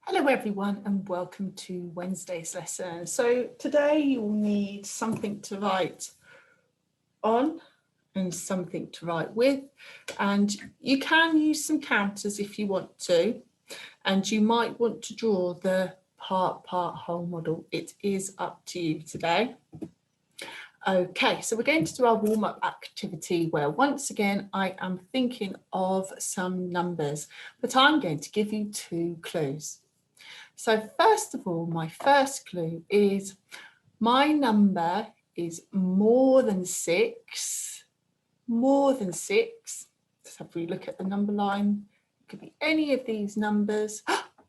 Hello everyone and welcome to Wednesday's lesson. So today you will need something to write on and something to write with, and you can use some counters if you want to, and you might want to draw the part whole model. It is up to you today. Okay, so we're going to do our warm-up activity where once again I am thinking of some numbers, but I'm going to give you 2 clues. So first of all, my first clue is my number is more than 6, more than 6. So if we look at the number line, it could be any of these numbers,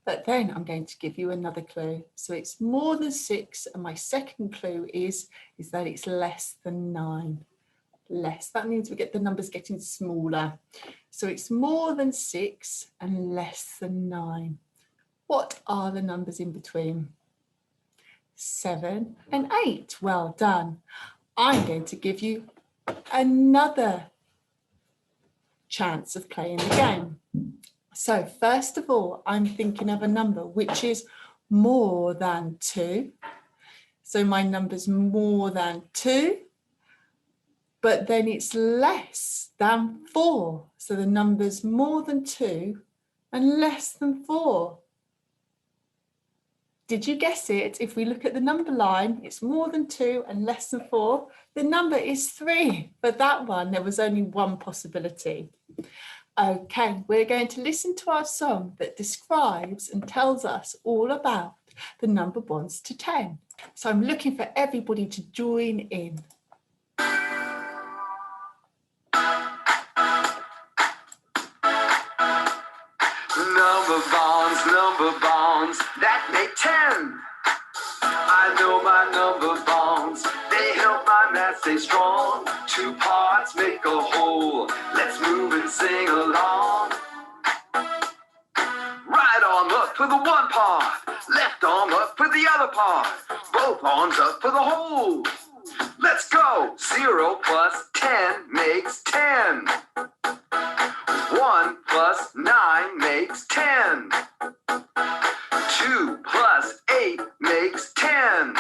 but then I'm going to give you another clue. So it's more than 6, and my second clue is that it's less than 9. Less, that means we get the numbers getting smaller. So it's more than 6 and less than 9. What are the numbers in between? 7 and 8. Well done. I'm going to give you another chance of playing the game. So first of all, I'm thinking of a number which is more than 2. So my number's more than 2, but then it's less than 4. So the number's more than 2 and less than 4. Did you guess it? If we look at the number line, it's more than 2 and less than 4. The number is 3. For that one, there was only one possibility. Okay, we're going to listen to our song that describes and tells us all about the number 1s to 10. So I'm looking for everybody to join in. Number bonds that make 10. I know my number bonds, they help my math stay strong. 2 parts make a whole, let's move and sing along. Right arm up for the 1 part, left arm up for the other part, both arms up for the whole. Let's go! 0 plus 10 makes 10. 1 plus 9 makes 10. 2 plus 8 makes 10.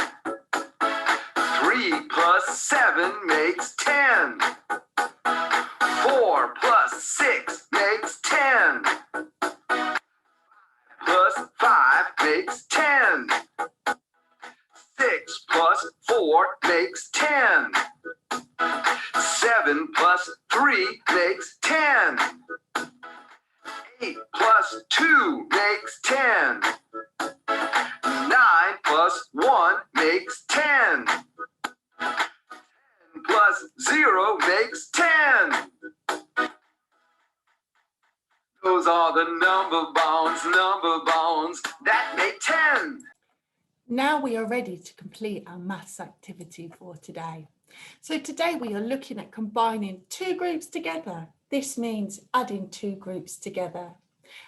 3 plus 7 makes 10. 4 plus 6 makes 10. Plus 5 makes 10. 6 plus 4 makes 10. 7 plus 3 makes 10. 8 plus 2 makes 10. 9 plus 1 makes 10. 10 plus 0 makes 10. Those are the number bonds that make 10. Now we are ready to complete our maths activity for today. So today we are looking at combining 2 groups together. This means adding 2 groups together.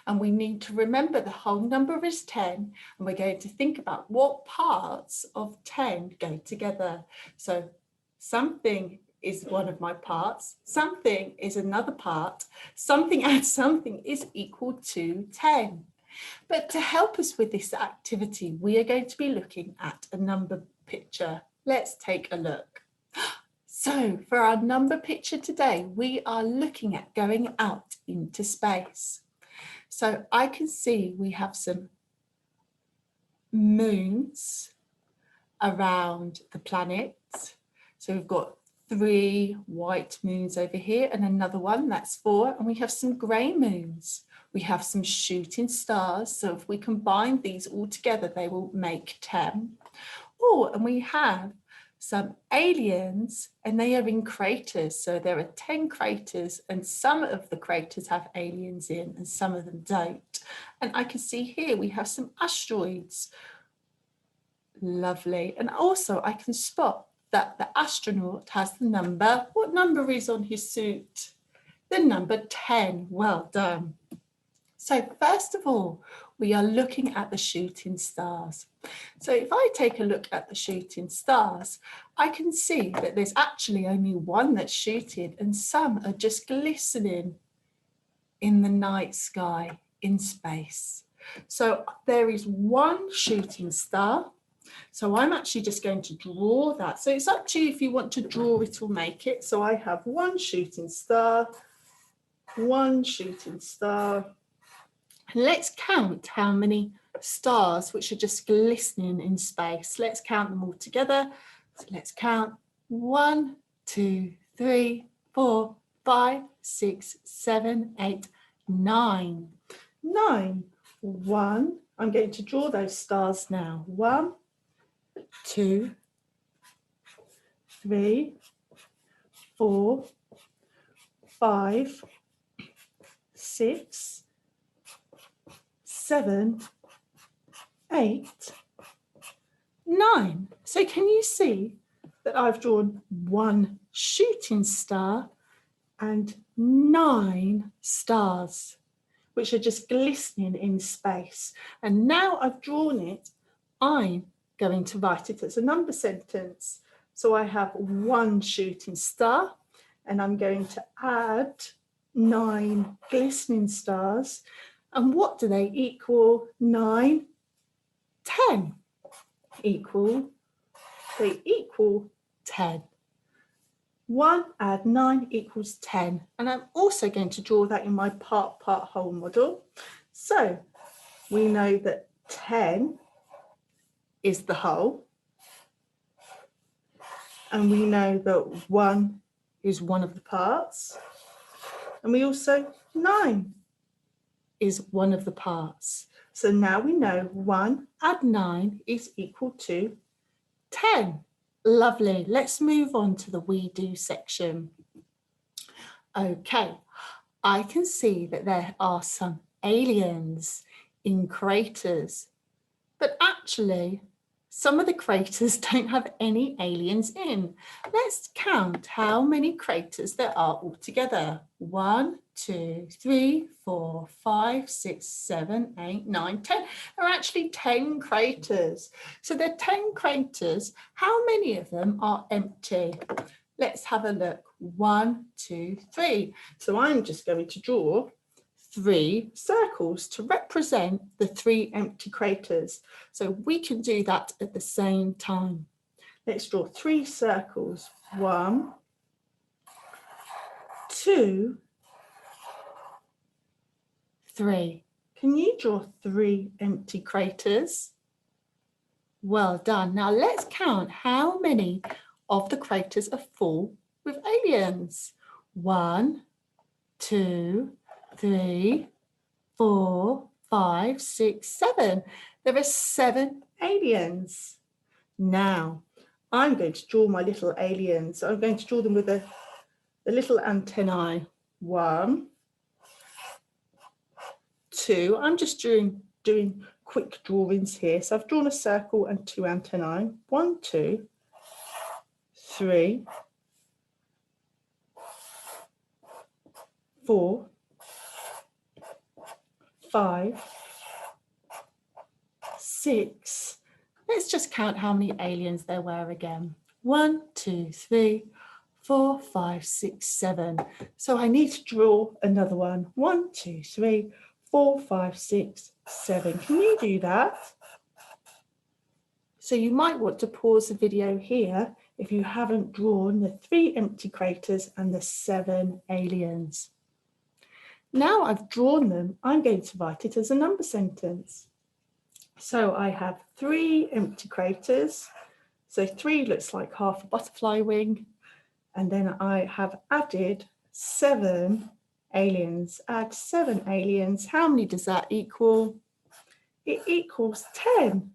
And we need to remember the whole number is 10, and we're going to think about what parts of 10 go together. So something is one of my parts, something is another part, something and something is equal to 10. But to help us with this activity, we are going to be looking at a number picture. Let's take a look. So for our number picture today, we are looking at going out into space. So I can see we have some moons around the planet. So we've got 3 white moons over here and another one, that's 4. And we have some grey moons. We have some shooting stars. So if we combine these all together, they will make 10. Oh, and we have some aliens, and they are in craters. So there are 10 craters, and some of the craters have aliens in and some of them don't. And I can see here we have some asteroids. Lovely. And also I can spot that the astronaut has the number. What number is on his suit? The number 10. Well done. So first of all, we are looking at the shooting stars. So if I take a look at the shooting stars, I can see that there's actually only one that's shooting and some are just glistening in the night sky in space. So there is one shooting star. So I'm actually just going to draw that. So it's up to you if you want to draw it or make it. So I have one shooting star, one shooting star. And let's count how many stars which are just glistening in space. Let's count them all together. So let's count 1, 2, 3, 4, 5, 6, 7, 8, 9. 9. 1. I'm going to draw those stars now. 1, 2, 3, 4, 5, 6, 7, 8, 9. So can you see that I've drawn one shooting star and 9 stars, which are just glistening in space. And now I've drawn it, I'm going to write it as a number sentence. So I have one shooting star, and I'm going to add 9 glistening stars. And what do they equal? 9, 10 they equal 10. 1 add 9 equals 10. And I'm also going to draw that in my part whole model. So we know that 10 is the whole. And we know that 1 is one of the parts. And we also 9 is one of the parts. So now we know 1 add 9 is equal to 10. Lovely. Let's move on to the we do section. Okay, I can see that there are some aliens in craters, but actually some of the craters don't have any aliens in. Let's count how many craters there are altogether. 1, 2, 3, 4, 5, 6, 7, 8, 9, 10. There are actually 10 craters. So there are 10 craters. How many of them are empty? Let's have a look. 1, 2, 3. So I'm just going to draw 3 circles to represent the 3 empty craters. So we can do that at the same time. Let's draw 3 circles. 1, 2, 3. Can you draw 3 empty craters? Well done. Now let's count how many of the craters are full with aliens. 1, 2, 3, 4, 5, 6, 7. There are 7 aliens. Now, I'm going to draw my little aliens. I'm going to draw them with the little antennae. 1, 2. I'm just doing quick drawings here. So I've drawn a circle and 2 antennae. 1, 2, 3, 4, 5, 6. Let's just count how many aliens there were again. 1, 2, 3, 4, 5, 6, 7. So I need to draw another one. 1, 2, 3, 4, 5, 6, 7. Can you do that? So you might want to pause the video here if you haven't drawn the 3 empty craters and the 7 aliens. Now I've drawn them, I'm going to write it as a number sentence. So I have 3 empty craters. So 3 looks like half a butterfly wing. And then I have added 7 aliens. Add 7 aliens. How many does that equal? It equals 10.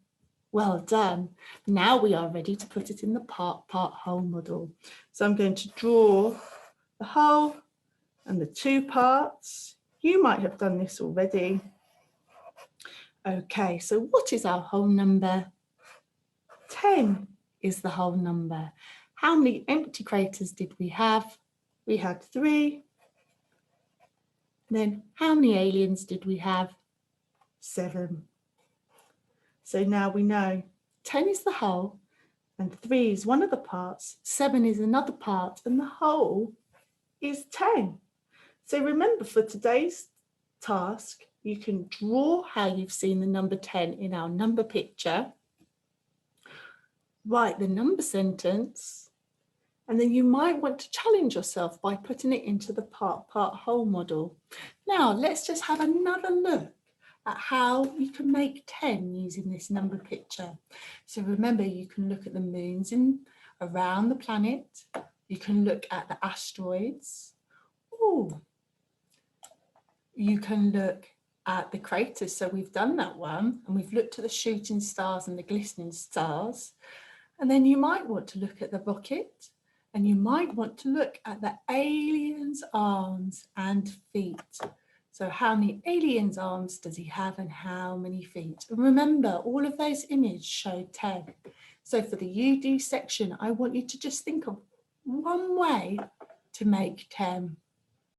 Well done. Now we are ready to put it in the part whole model. So I'm going to draw the whole and the 2 parts. You might have done this already. Okay, so what is our whole number? 10 is the whole number. How many empty craters did we have? We had 3. Then how many aliens did we have? 7. So now we know 10 is the whole and 3 is one of the parts, 7 is another part, and the whole is 10. So remember, for today's task, you can draw how you've seen the number 10 in our number picture, write the number sentence, and then you might want to challenge yourself by putting it into the part-whole model. Now, let's just have another look at how you can make 10 using this number picture. So remember, you can look at the moons around the planet. You can look at the asteroids. Ooh. You can look at the craters. So we've done that one, and we've looked at the shooting stars and the glistening stars. And then you might want to look at the rocket, and you might want to look at the alien's arms and feet. So how many aliens' arms does he have and how many feet? And remember, all of those images show 10. So for the you do section, I want you to just think of one way to make 10.